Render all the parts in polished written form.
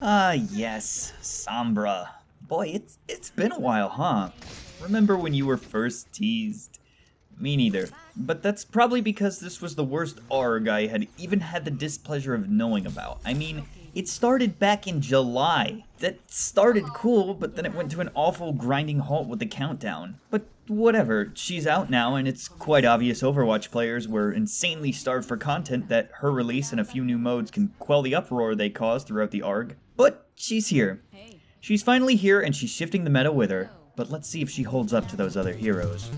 Ah, yes, Sombra. Boy, it's been a while, huh? Remember when you were first teased? Me neither. But that's probably because this was the worst ARG I had even had the displeasure of knowing about. I mean, it started back in July. That started cool, but then it went to an awful grinding halt with the countdown. But whatever, she's out now, and it's quite obvious Overwatch players were insanely starved for content that her release and a few new modes can quell the uproar they caused throughout the ARG. But she's here. She's finally here, and she's shifting the meta with her. But let's see if she holds up to those other heroes.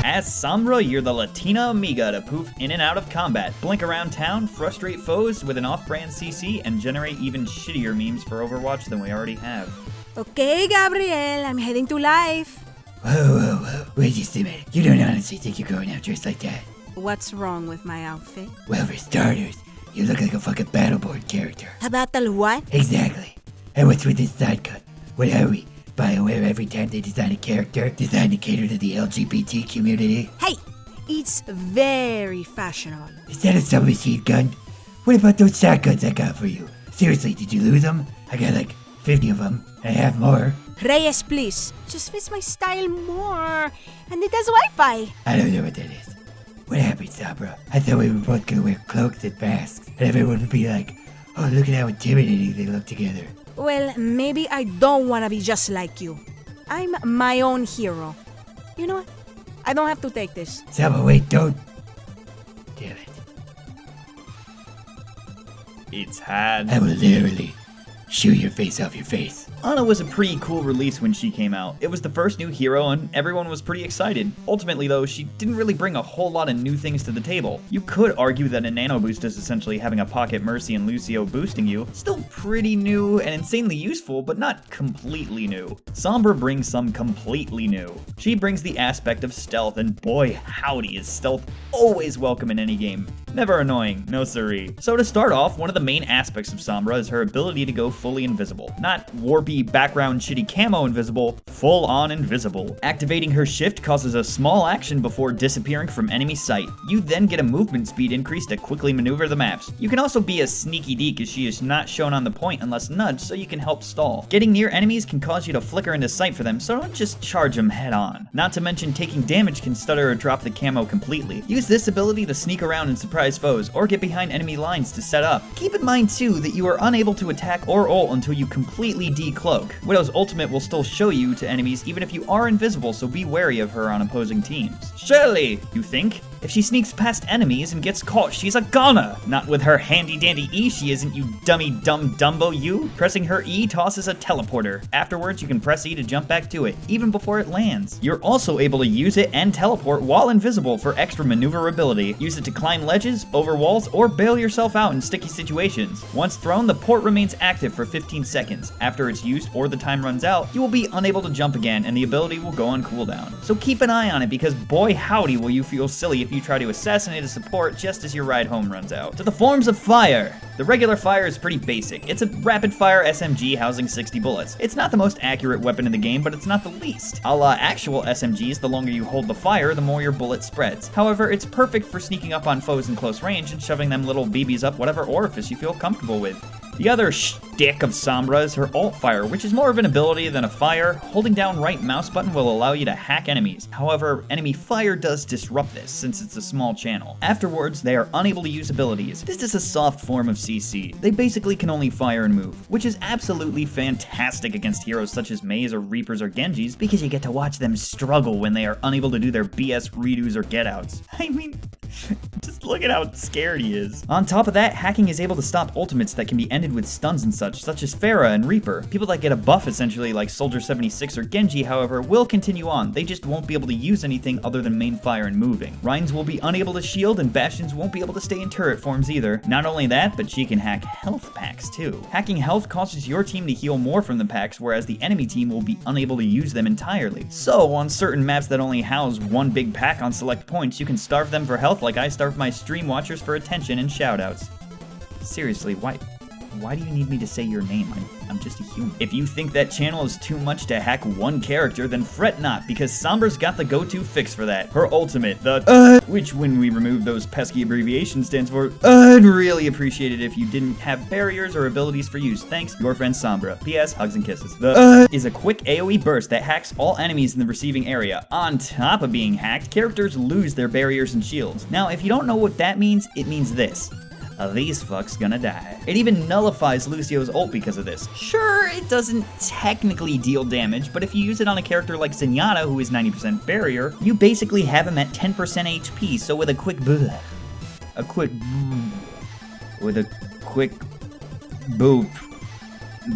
As Sombra, you're the Latina Amiga to poof in and out of combat, blink around town, frustrate foes with an off-brand CC, and generate even shittier memes for Overwatch than we already have. Okay, Gabriel, I'm heading to live. Whoa. Wait just a minute. You don't honestly think you're going out dressed like that? What's wrong with my outfit? Well, for starters, you look like a fucking Battleboard character. A battle what? Exactly. And what's with this side cut? What are we? BioWare every time they design a character, designed to cater to the LGBT community? Hey, it's very fashionable. Is that a submachine gun? What about those shotguns I got for you? Seriously, did you lose them? I got like 50 of them, and I have more. Reyes, please. Just fits my style more. And it has Wi-Fi. I don't know what that is. What happened, Sombra? I thought we were both gonna wear cloaks and masks, and everyone would be like, oh, look at how intimidating they look together. Well, maybe I don't want to be just like you. I'm my own hero. You know what? I don't have to take this. Sombra, wait, don't. Damn it. It's had. I will literally shoot your face off your face. Ana was a pretty cool release when she came out. It was the first new hero and everyone was pretty excited. Ultimately though, she didn't really bring a whole lot of new things to the table. You could argue that a nano boost is essentially having a Pocket Mercy and Lucio boosting you. Still pretty new and insanely useful, but not completely new. Sombra brings some completely new. She brings the aspect of stealth, and boy howdy is stealth always welcome in any game. Never annoying, no siree. So to start off, one of the main aspects of Sombra is her ability to go fully invisible. Not warpy background shitty camo invisible, full on invisible. Activating her shift causes a small action before disappearing from enemy sight. You then get a movement speed increase to quickly maneuver the maps. You can also be a sneaky deek as she is not shown on the point unless nudged, so you can help stall. Getting near enemies can cause you to flicker into sight for them, so don't just charge them head on. Not to mention taking damage can stutter or drop the camo completely. Use this ability to sneak around and surprise foes, or get behind enemy lines to set up. Keep in mind too that you are unable to attack or ult until you completely decloak. Widow's ultimate will still show you to enemies even if you are invisible, so be wary of her on opposing teams. Surely, you think? If she sneaks past enemies and gets caught, she's a goner! Not with her handy-dandy E, she isn't, you dummy dumb Dumbo, you! Pressing her E tosses a teleporter. Afterwards, you can press E to jump back to it, even before it lands. You're also able to use it and teleport while invisible for extra maneuverability. Use it to climb ledges, over walls, or bail yourself out in sticky situations. Once thrown, the port remains active for 15 seconds. After it's used or the time runs out, you will be unable to jump again and the ability will go on cooldown. So keep an eye on it because boy howdy will you feel silly if you try to assassinate a support just as your ride home runs out. To the forms of fire. The regular fire is pretty basic. It's a rapid fire SMG housing 60 bullets. It's not the most accurate weapon in the game, but it's not the least. A la actual SMGs, the longer you hold the fire, the more your bullet spreads. However, it's perfect for sneaking up on foes in close range and shoving them little BBs up whatever orifice you feel comfortable with. The other shtick of Sombra is her alt fire, which is more of an ability than a fire. Holding down right mouse button will allow you to hack enemies. However, enemy fire does disrupt this, since it's a small channel. Afterwards, they are unable to use abilities. This is a soft form of CC. They basically can only fire and move, which is absolutely fantastic against heroes such as Maze or Reapers or Genjis, because you get to watch them struggle when they are unable to do their BS redos or getouts. I mean, just look at how scared he is. On top of that, hacking is able to stop ultimates that can be ended with stuns and such as Pharah and Reaper. People that get a buff essentially like Soldier 76 or Genji, however, will continue on. They just won't be able to use anything other than main fire and moving. Rhines will be unable to shield and Bastions won't be able to stay in turret forms either. Not only that, but she can hack health packs too. Hacking health causes your team to heal more from the packs, whereas the enemy team will be unable to use them entirely. So on certain maps that only house one big pack on select points, you can starve them for health like I starve my stream watchers for attention and shoutouts. Seriously, Why do you need me to say your name? I'm just a human. If you think that channel is too much to hack one character, then fret not, because Sombra's got the go-to fix for that. Her ultimate, the which when we remove those pesky abbreviations stands for I'd really appreciate it if you didn't have barriers or abilities for use. Thanks, your friend Sombra. P.S. Hugs and kisses. The is a quick AoE burst that hacks all enemies in the receiving area. On top of being hacked, characters lose their barriers and shields. Now, if you don't know what that means, it means this. These fucks gonna die. It even nullifies Lucio's ult because of this. Sure, it doesn't technically deal damage, but if you use it on a character like Zenyatta, who is 90% barrier, you basically have him at 10% HP, so with a quick boop,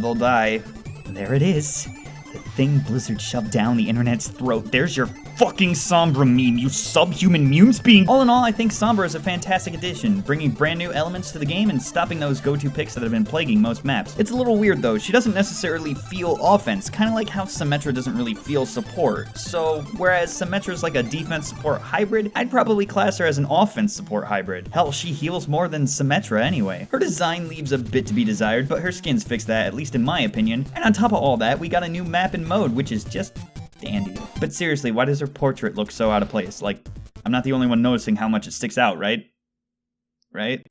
they'll die. There it is. The thing Blizzard shoved down the internet's throat. There's your fucking Sombra meme, you subhuman mumes being. All in all, I think Sombra is a fantastic addition, bringing brand new elements to the game and stopping those go-to picks that have been plaguing most maps. It's a little weird though, she doesn't necessarily feel offense, kind of like how Symmetra doesn't really feel support. So, whereas Symmetra's like a defense support hybrid, I'd probably class her as an offense support hybrid. Hell, she heals more than Symmetra anyway. Her design leaves a bit to be desired, but her skins fix that, at least in my opinion. And on top of all that, we got a new map and mode, which is just dandy. But seriously, why does her portrait look so out of place? Like, I'm not the only one noticing how much it sticks out, right? Right?